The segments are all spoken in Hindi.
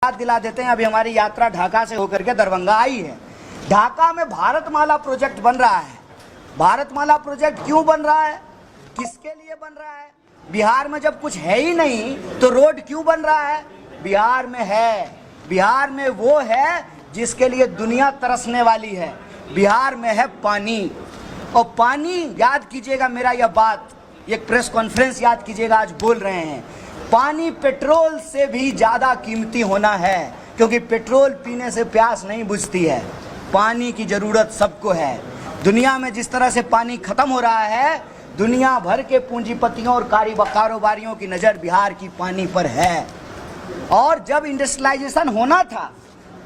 याद दिला देते हैं, अभी हमारी यात्रा ढाका से होकर के दरभंगा आई है। ढाका में भारतमाला प्रोजेक्ट बन रहा है। भारतमाला प्रोजेक्ट क्यों बन रहा है, किसके लिए बन रहा है? बिहार में जब कुछ है ही नहीं तो रोड क्यों बन रहा है? बिहार में है, बिहार में वो है जिसके लिए दुनिया तरसने वाली है। बिहार में है पानी, और पानी, याद कीजिएगा मेरा यह बात, एक प्रेस कॉन्फ्रेंस याद कीजिएगा, आज बोल रहे हैं, पानी पेट्रोल से भी ज़्यादा कीमती होना है, क्योंकि पेट्रोल पीने से प्यास नहीं बुझती है। पानी की ज़रूरत सबको है। दुनिया में जिस तरह से पानी ख़त्म हो रहा है, दुनिया भर के पूंजीपतियों और कारोबारियों की नज़र बिहार की पानी पर है। और जब इंडस्ट्रियलाइजेशन होना था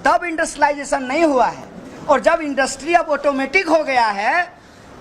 तब इंडस्ट्रियलाइजेशन नहीं हुआ है, और जब इंडस्ट्री अब ऑटोमेटिक हो गया है,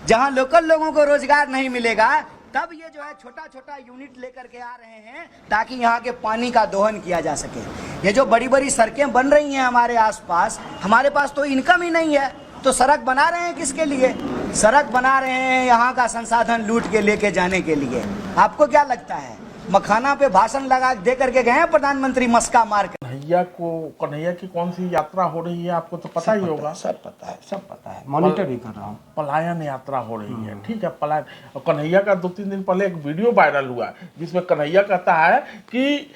जहां लोकल लोगों को रोजगार नहीं मिलेगा, तब ये जो है छोटा छोटा यूनिट लेकर के आ रहे हैं ताकि यहाँ के पानी का दोहन किया जा सके। ये जो बड़ी बड़ी सड़कें बन रही हैं हमारे आसपास, हमारे पास तो इनकम ही नहीं है, तो सड़क बना रहे हैं किसके लिए? सड़क बना रहे हैं यहाँ का संसाधन लूट के लेके जाने के लिए। आपको क्या लगता है, मखाना पे भाषण लगा दे करके गए हैं प्रधानमंत्री मस्का मार कर? कन्हैया की कौन सी यात्रा हो रही है आपको तो पता ही होगा। सब पता है, मॉनिटर भी कर रहा हूँ। पलायन यात्रा हो रही है, ठीक है, पलायन। और कन्हैया का 2-3 दिन पहले एक वीडियो वायरल हुआ जिसमें कन्हैया कहता है कि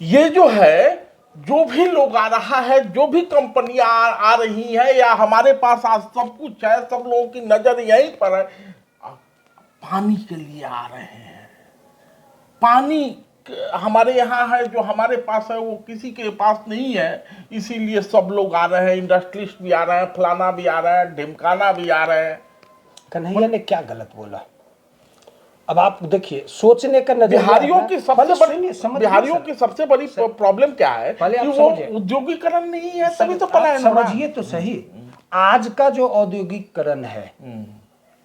ये जो है, जो भी लोग आ रहा है, जो भी कंपनियां आ रही हैं, या हमारे पास आज सब कुछ है, सब लोगों की नजर यहीं पर है, पानी के लिए आ रहे हैं। पानी हमारे यहाँ है, जो हमारे पास है वो किसी के पास नहीं है, इसीलिए सब लोग आ रहे हैं। इंडस्ट्रिस्ट भी आ रहे हैं, फलाना भी आ रहा है, ढिमकाना भी आ रहे हैं। कन्हैया ने क्या गलत बोला? अब आप देखिए, सोचने का नजरिया। बिहारियों की सबसे बड़ी प्रॉब्लम क्या है कि वो उद्योगीकरण नहीं है, तभी तो पलायन हो रहा है। समझिए तो सही, आज का जो औद्योगिकरण है,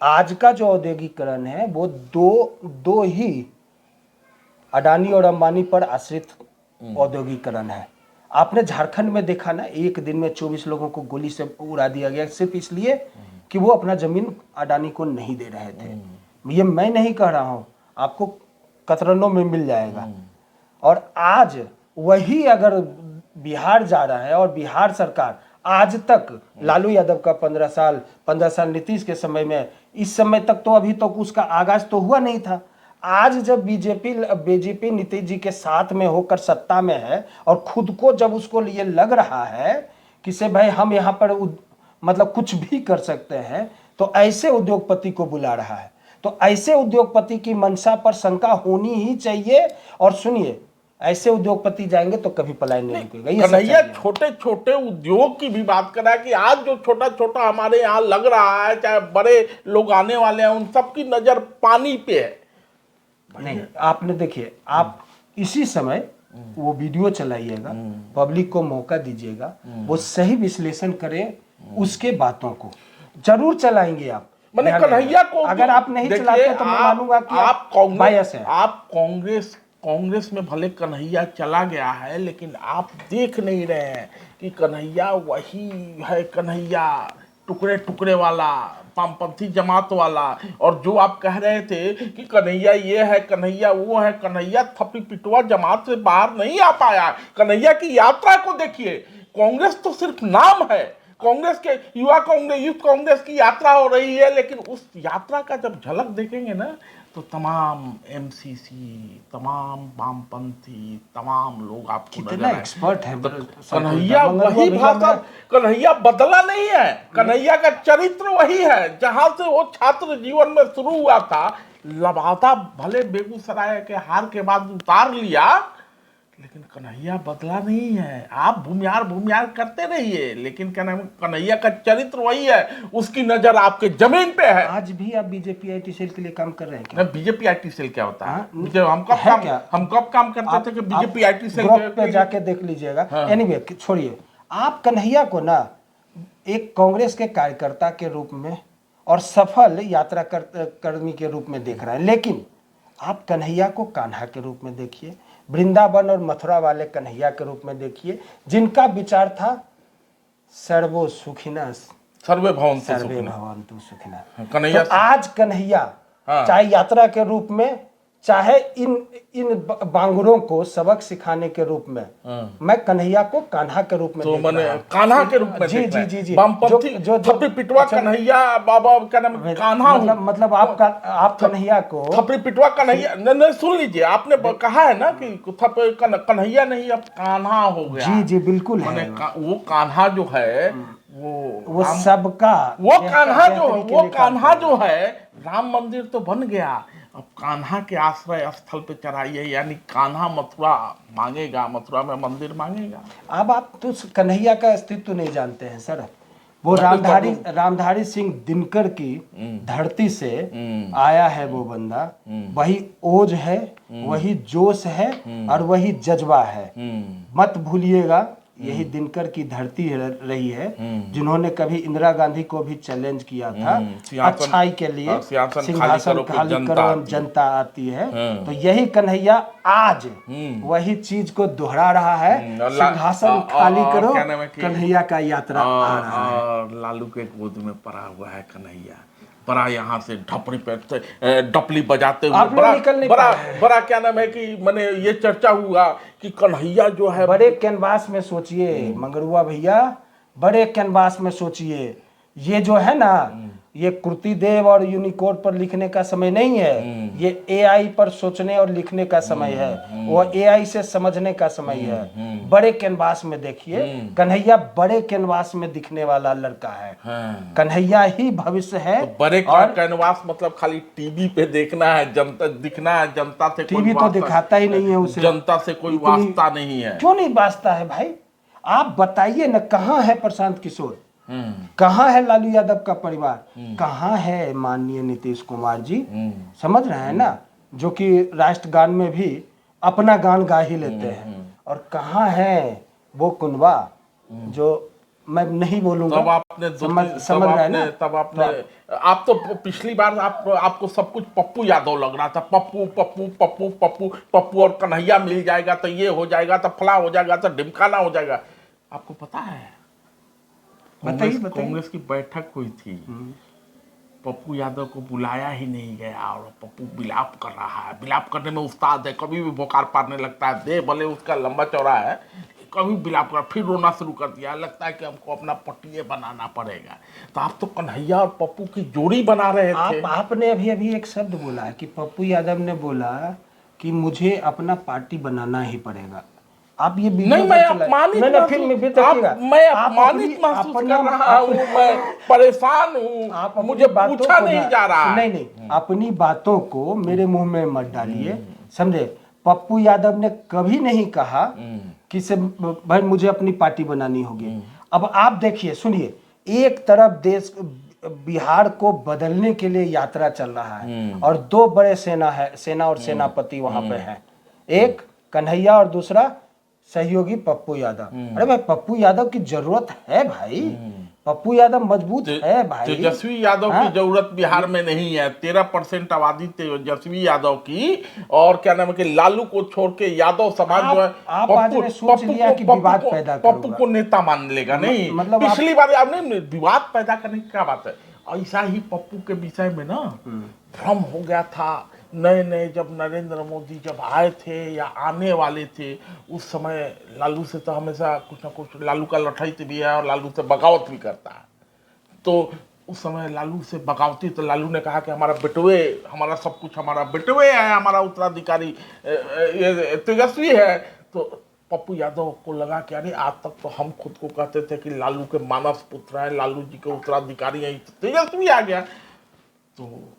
आज का जो औद्योगिकरण है वो दो ही अडानी और अंबानी पर आश्रित औद्योगिकरण है। आपने झारखंड में देखा ना, एक दिन में 24 लोगों को गोली से उड़ा दिया गया, सिर्फ इसलिए कि वो अपना जमीन अडानी को नहीं दे रहे थे। ये मैं नहीं कह रहा हूं, आपको कतरनों में मिल जाएगा। और आज वही अगर बिहार जा रहा है, और बिहार सरकार आज तक, लालू यादव का 15 साल नीतीश के समय में, इस समय तक तो अभी तक उसका आगाज तो हुआ नहीं था। आज जब बीजेपी नीतीश जी के साथ में होकर सत्ता में है, और खुद को जब उसको लिए लग रहा है कि से भाई हम यहाँ पर मतलब कुछ भी कर सकते हैं, तो ऐसे उद्योगपति को बुला रहा है। तो ऐसे उद्योगपति की मंशा पर शंका होनी ही चाहिए। और सुनिए, ऐसे उद्योगपति जाएंगे तो कभी पलायन नहीं रुकेगा। कन्हैया छोटे छोटे उद्योग की भी बात कर रहा है कि आज जो छोटा छोटा हमारे यहाँ लग रहा है, चाहे बड़े लोग आने वाले हैं, उन सबकी नजर पानी पे है। नहीं, आपने देखिए, आप इसी समय वो वीडियो चलाइएगा, पब्लिक को मौका दीजिएगा, वो सही विश्लेषण करे, उसके बातों को जरूर चलाएंगे आप। मैंने कन्हैया को, अगर आप नहीं चलाते तो मैं मानूंगा कि आप बायस हैं। आप कांग्रेस में भले कन्हैया चला गया है, लेकिन आप देख नहीं रहे हैं कि कन्हैया वही है, कन्हैया टुकड़े टुकड़े वाला, वामपंथी जमात वाला। और जो आप कह रहे थे कि कन्हैया ये है, कन्हैया वो है, कन्हैया थप्पी पिटवा जमात से बाहर नहीं आ पाया। कन्हैया की यात्रा को देखिए, कांग्रेस तो सिर्फ नाम है, कांग्रेस के यूथ कांग्रेस की यात्रा हो रही है, लेकिन उस यात्रा का जब झलक देखेंगे ना, तो तमाम एमसीसी, तमाम वामपंथी, तमाम लोग आपको कितना एक्सपर्ट है। कन्हैया वही भाषा, कन्हैया बदला नहीं है, कन्हैया का चरित्र वही है। जहां से वो छात्र जीवन में शुरू हुआ था, लबादा भले बेगूसराय के हार के बाद उतार लिया, लेकिन कन्हैया बदला नहीं है। आप भूमियार करते रहिए, लेकिन कन्हैया का चरित्र वही है, उसकी नजर आपके जमीन पे है। आज भी आप बीजेपी आईटी सेल के लिए काम कर रहे हैं क्या? बीजेपी आईटी सेल क्या होता है? हम कब काम करते थे कि बीजेपी आईटी सेल पे जाके देख लीजिएगा। एनीवे, छोड़िए, आप कन्हैया को ना एक कांग्रेस के कार्यकर्ता के रूप में और सफल यात्रा कर्मी के रूप में देख रहे हैं, लेकिन आप कन्हैया को कान्हा के रूप में देखिए, वृंदावन और मथुरा वाले कन्हैया के रूप में देखिए, जिनका विचार था सर्वो सुखिना सर्वे भवन्तु सुखिना। कन्हैया, तो आज कन्हैया चाहे यात्रा के रूप में, चाहे इन बांगुरों को सबक सिखाने के रूप में मैं कन्हैया को कान्हा के रूप में तो देख मैंने रहा हूं। कान्हा के रूप में जी, देख रहे जी, हैं। जी, जी। वामपंथी जो थप्पी पिटवा कन्हैया बाबा क्या नाम है? कान्हा हूं। मतलब आप कन्हैया को थप्पी पिटवा कन्हैया नहीं, सुन लीजिए, आपने कहा है ना कि कन्हैया नहीं अब कान्हा हो गया। जी जी बिल्कुल मैंने है। वो कान्हा जो है वो सबका वो कान्हा बेहतरी के वो लिए कान्हा काम जो है, राम मंदिर तो बन गया, अब कान्हा के आश्रय स्थल पे चढ़ाइए, यानी कान्हा मथुरा मांगेगा, मथुरा में मंदिर मांगेगा। अब आप तो कन्हैया का अस्तित्व नहीं जानते हैं सर। वो रामधारी सिंह दिनकर की धरती से आया है वो बंदा, वही ओज है, वही जोश है और वही जज्बा है। मत भूलिएगा यही दिनकर की धरती रही है जिन्होंने कभी इंदिरा गांधी को भी चैलेंज किया था अच्छाई के लिए, सिंहासन खाली करो जनता आती है। तो यही कन्हैया आज वही चीज को दोहरा रहा है, सिंहासन खाली करो, कन्हैया का यात्रा आ रहा है। और लालू के गोद में पड़ा हुआ है कन्हैया, बड़ा यहाँ से ढपड़ी पे डपली बजाते हुए, बड़ा क्या नाम है कि मैंने ये चर्चा हुआ कि कन्हैया जो है बड़े कैनवास में सोचिए मंगरुआ भैया, बड़े कैनवास में सोचिए। ये जो है ना, ये कृति देव और यूनिकोड पर लिखने का समय नहीं है, ये एआई पर सोचने और लिखने का समय है, वो एआई से समझने का समय है। बड़े कैनवास में देखिए, कन्हैया बड़े कैनवास में दिखने वाला लड़का है। कन्हैया ही भविष्य है। तो बड़े कैनवास मतलब खाली टीवी पे देखना है, जनता दिखना है, जनता से टीवी तो दिखाता ही नहीं है उसे, जनता से कोई वास्ता नहीं है। क्यों नहीं वास्ता है भाई? आप बताइए ना, कहाँ है प्रशांत किशोर, कहाँ है लालू यादव का परिवार, कहाँ है माननीय नीतीश कुमार जी? समझ रहे हैं ना, जो कि राष्ट्रगान में भी अपना गान गा ही लेते हैं। और कहाँ है वो कुनबा जो मैं नहीं बोलूंगा, तब आपने समझ रहे हैं ना? तब आपने आप तो पिछली बार आपको सब कुछ पप्पू यादव लग रहा था, पप्पू पप्पू पप्पू पप्पू पप्पू, और कन्हैया मिल जाएगा तो ये हो जाएगा, तो फला हो जाएगा, तो ढिमकाना हो जाएगा। आपको पता है कांग्रेस की बैठक हुई थी, पप्पू यादव को बुलाया ही नहीं गया और पप्पू बिलाप कर रहा है। बिलाप करने में उस्ताद है, कभी भी बोकार पारने लगता है, दे भले उसका लंबा चौड़ा है, कभी बिलाप कर, फिर रोना शुरू कर दिया, लगता है कि हमको अपना पट्टिए बनाना पड़ेगा। तो आप तो कन्हैया और पप्पू की जोड़ी बना रहे थे। आपने अभी एक शब्द बोला है कि पप्पू यादव ने बोला कि मुझे अपना पार्टी बनाना ही पड़ेगा। आप ये नहीं, मैं अपमानित महसूस कर रहा हूं, मैं परेशान हूं, मुझे पूछा नहीं जा रहा है। नहीं, अपनी बातों को मेरे मुंह में मत डालिए, समझे? पप्पू यादव ने कभी नहीं कहा कि भाई मुझे अपनी पार्टी बनानी होगी। अब आप देखिए, सुनिए, एक तरफ देश बिहार को बदलने के लिए यात्रा चल रहा है और दो बड़े सेना और सेनापति वहां पे हैं, एक कन्हैया और दूसरा सहयोगी पप्पू यादव। अरे भाई, पप्पू यादव की जरूरत है भाई, पप्पू यादव मजबूत है भाई। तेजस्वी यादव की जरूरत बिहार में नहीं है। 13% आबादी तेजस्वी यादव की, और क्या नाम है कि लालू को छोड़ के यादव समाज जो है, पप्पू को नेता मान लेगा। नहीं, मतलब पिछली बार आपने विवाद पैदा करने की क्या बात है? ऐसा ही पप्पू के विषय में ना भ्रम हो गया था नए जब नरेंद्र मोदी जब आए थे या आने वाले थे, उस समय लालू से तो हमेशा कुछ ना कुछ, लालू का लठैत भी है और लालू से बगावत भी करता है। तो उस समय लालू से बगावती, तो लालू ने कहा कि हमारा बेटवे, हमारा सब कुछ हमारा बेटवे है, हमारा उत्तराधिकारी तेजस्वी है। तो पप्पू यादव को लगा कि अरे आज तक तो हम खुद को कहते थे कि लालू के मानस पुत्र हैं, लालू जी के उत्तराधिकारी हैं, तेजस्वी आ गया। तो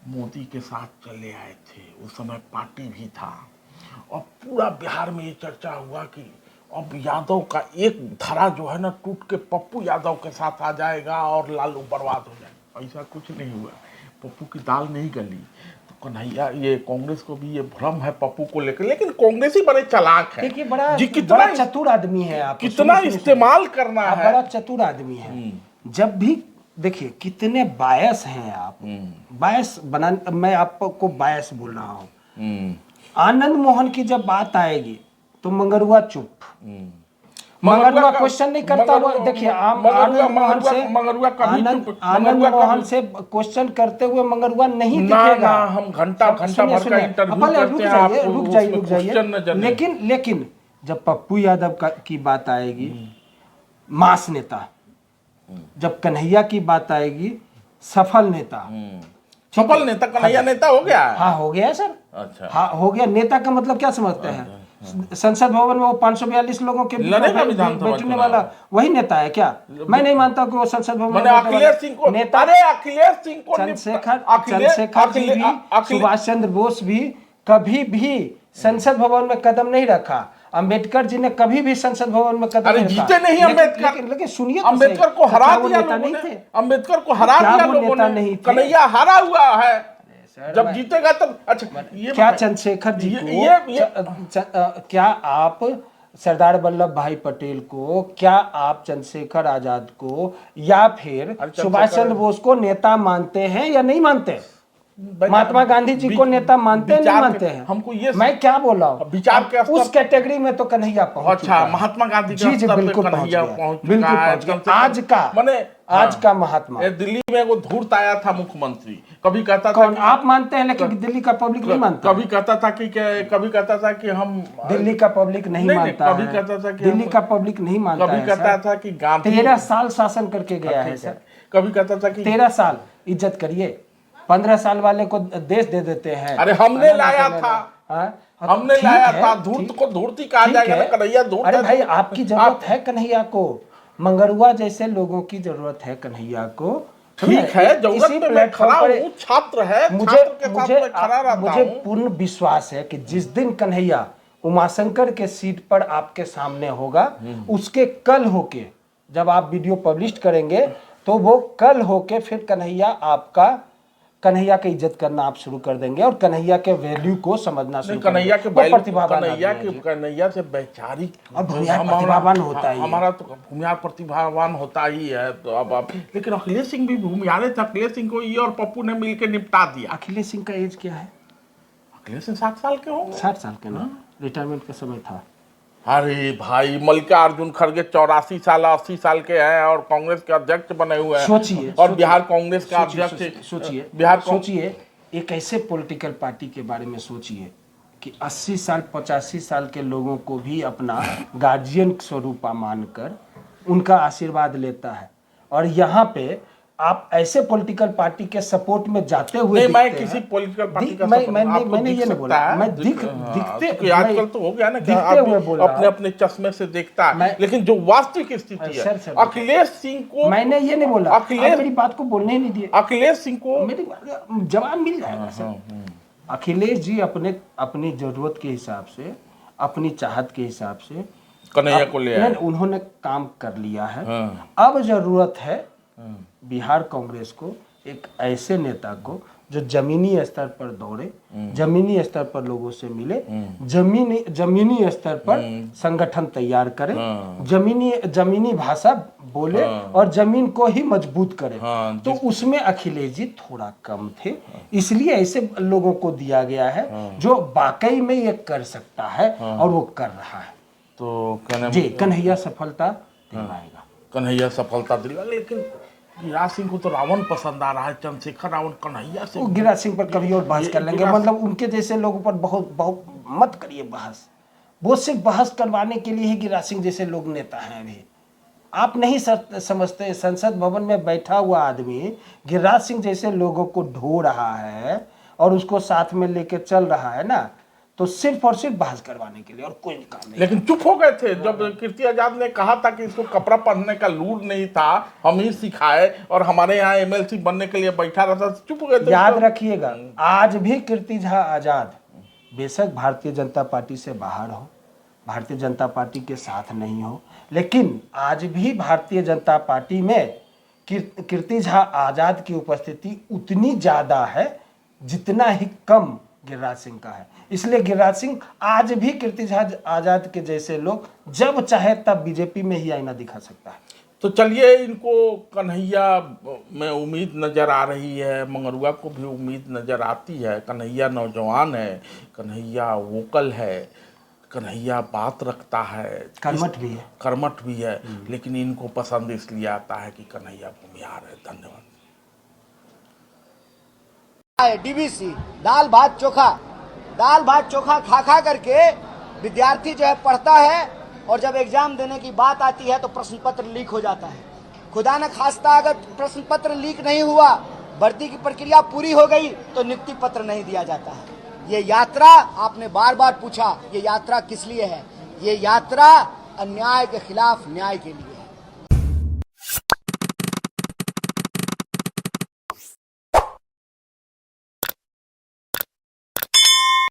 मोदी के साथ चले आए थे, उस समय पार्टी भी था, और पूरा बिहार में ये चर्चा हुआ कि अब यादव का एक धरा जो है ना टूट के पप्पू यादव के साथ आ जाएगा और लालू बर्बाद हो जाएगा। ऐसा कुछ नहीं हुआ, पप्पू की दाल नहीं गली। तो कन्हैया, ये कांग्रेस को भी ये भ्रम है पप्पू को लेकर, लेकिन कांग्रेस ही बड़े चालाक है। देखिए, बड़ा चतुर आदमी है, आप कितना इस्तेमाल करना है, बड़ा चतुर आदमी है। जब भी देखिए कितने बायस हैं आप, बायस बना, मैं आपको बायस बोल रहा हूँ। आनंद मोहन की जब बात आएगी तो मंगरुआ चुप, मंगरुआ क्वेश्चन नहीं करता हुआ, देखिए आनंद मोहन से क्वेश्चन करते हुए मंगरुआ नहीं दिखेगा। हम घंटा भर का इंटरव्यू करते हैं, आपको रुक जाइए। लेकिन जब पप्पू यादव की बात आएगी, मास नेता, जब कन्हैया की बात आएगी, सफल नेता। सफल नेता कन्हैया नेता हो गया? हाँ हो गया सर। अच्छा, हाँ हो गया। नेता का मतलब क्या समझते हैं? संसद भवन में वो 542 लोगों के बैठने वाला वही नेता है क्या? मैं नहीं मानता कि वो संसद भवन में अखिलेश सिंह को नेता। अरे अखिलेश सिंह को चंद्रशेखर जी भी, सुभाष चंद्र बोस भी कभी भी संसद भवन में कदम नहीं रखा। अंबेडकर जी ने कभी भी संसद भवन में कदम नहीं रखा। जीते नहीं अंबेडकर, लेकिन सुनिए, अंबेडकर को हरा दिया लोगों ने, अंबेडकर को हरा दिया लोगों ने, कन्हैया हारा हुआ है। जब जीतेगा तब। अच्छा, ये क्या चंद्रशेखर जी को, क्या आप सरदार वल्लभ भाई पटेल को, क्या आप चंद्रशेखर आजाद को या फिर सुभाष चंद्र बोस को नेता मानते हैं या नहीं मानते? महात्मा गांधी जी को नेता मानते हैं नहीं मानते हैं? हमको ये मैं क्या बोल रहा हूँ, विचार के उस कैटेगरी में तो कन्हैया पहुंच चुका है। महात्मा गांधी जी जी बिल्कुल कन्हैया पहुंच गया। आज का महात्मा। दिल्ली में वो धूर्त आया था मुख्यमंत्री, कभी कहता था आप मानते हैं, लेकिन दिल्ली का पब्लिक नहीं मानता। कभी कहता था कि हम दिल्ली का पब्लिक नहीं मानता। कभी कहता था कि दिल्ली का पब्लिक नहीं मानता। कभी कहता था कि गांधी 13 साल शासन करके गया है सर। कभी कहता था कि 13 साल इज्जत करिए, 15 साल वाले को देश दे देते हैं। अरे हमने लाया था, हमने लाया था। धूर्त को धूर्ती कहा जाएगा, कन्हैया धूर्त। अरे भाई आपकी जरूरत है कन्हैया को, मंगरुआ जैसे लोगों की जरूरत है कन्हैया को। ठीक है, जरूरत में मैं खड़ा हूं, छात्र है, मुझे पूर्ण विश्वास है कि जिस दिन कन्हैया उमाशंकर के सीट पर आपके सामने होगा, उसके कल होके जब आप वीडियो पब्लिश करेंगे तो वो कल होके फिर कन्हैया की इज्जत करना आप शुरू कर देंगे और कन्हैया के वैल्यू को समझना शुरू कर देंगे। कन्हैया से वैचारिक और प्रतिभावान होता है, हमारा तो भूमिहार प्रतिभावान होता ही है। तो अब लेकिन अखिलेश सिंह भी भूमिहार थे। अखिलेश सिंह को ये और पप्पू ने मिलकर निपटा दिया। अखिलेश सिंह का एज क्या है? अखिलेश सिंह 60 साल के होंगे। 60 साल के ना, रिटायरमेंट का समय था। अरे भाई, मल्लिकार्जुन खड़गे 84 साल 80 साल के हैं और कांग्रेस के अध्यक्ष बने हुए हैं। सोचिए, और बिहार कांग्रेस का अध्यक्ष। सोचिए एक ऐसे पॉलिटिकल पार्टी के बारे में सोचिए कि 80 साल 85 साल के लोगों को भी अपना गार्जियन स्वरूप मानकर उनका आशीर्वाद लेता है, और यहाँ पे आप ऐसे पॉलिटिकल पार्टी के सपोर्ट में जाते हुए नहीं, मैं किसी पॉलिटिकल पार्टी का मैंने ये नहीं बोला, मैं दिखते आजकल तो हो गया ना कि अपने अपने चश्मे से देखता है, लेकिन जो वास्तविक स्थिति है, अखिलेश सिंह को मैंने ये नहीं बोला, मेरी बात को बोलने ही नहीं दिए। अखिलेश सिंह को मेरी जवाब मिल जाएगा सर। अखिलेश जी अपनी जरूरत के हिसाब से, अपनी चाहत के हिसाब से कन्हैया को ले आए, उन्होंने काम कर लिया है। अब जरूरत है बिहार कांग्रेस को एक ऐसे नेता को जो जमीनी स्तर पर दौड़े, जमीनी स्तर पर लोगों से मिले, जमीनी स्तर पर संगठन तैयार करे, जमीनी भाषा बोले और जमीन को ही मजबूत करे। तो उसमें अखिलेश जी थोड़ा कम थे, इसलिए ऐसे लोगों को दिया गया है जो वाकई में ये कर सकता है और वो कर रहा है। तो कन्हैया सफलता दिलवाएगा, कन्हैया सफलता दिलवाएगा। लेकिन गिरिराज सिंह को तो रावण पसंद आ रहा है, चंद्रशेखर रावण कन्हैया से। गिरिराज सिंह पर कभी और बहस कर लेंगे, मतलब उनके जैसे लोगों पर बहुत मत करिए बहस। वो सिर्फ बहस करवाने के लिए ही गिरिराज सिंह जैसे लोग नेता हैं। अभी आप नहीं समझते, संसद भवन में बैठा हुआ आदमी गिरिराज सिंह जैसे लोगों को ढो रहा है और उसको साथ में लेके चल रहा है ना, तो सिर्फ और सिर्फ बहस करवाने के लिए और कोई काम नहीं। लेकिन चुप हो गए थे जब कीर्ति आजाद ने कहा था कि इसको कपड़ा पहनने का लूर नहीं था, हम ही सिखाए और हमारे यहाँ एमएलसी बनने के लिए बैठा रहता, चुप हो गए थे। याद रखिएगा, आज भी कीर्ति झा आजाद बेशक भारतीय जनता पार्टी से बाहर हो, भारतीय जनता पार्टी के साथ नहीं हो, लेकिन आज भी भारतीय जनता पार्टी में कीर्ति झा आजाद की उपस्थिति उतनी ज्यादा है जितना ही कम गिरिराज सिंह का है। इसलिए गिरिराज सिंह आज भी कीर्ति झा आजाद के जैसे लोग जब चाहे तब बीजेपी में ही आईना दिखा सकता है। तो चलिए, इनको कन्हैया में उम्मीद नजर आ रही है, मंगरुआ को भी उम्मीद नजर आती है। कन्हैया नौजवान है, कन्हैया वोकल है, कन्हैया बात रखता है, कर्मठ भी है, लेकिन इनको पसंद इसलिए आता है कि कन्हैया भूमिहार है। धन्यवाद। डीवीसी दाल भात चोखा खा करके विद्यार्थी जो है पढ़ता है, और जब एग्जाम देने की बात आती है तो प्रश्न पत्र लीक हो जाता है। खुदा न खास्ता अगर प्रश्न पत्र लीक नहीं हुआ, भर्ती की प्रक्रिया पूरी हो गई, तो नियुक्ति पत्र नहीं दिया जाता है। ये यात्रा, आपने बार बार पूछा, ये यात्रा किस लिए है? ये यात्रा अन्याय के खिलाफ न्याय के लिए।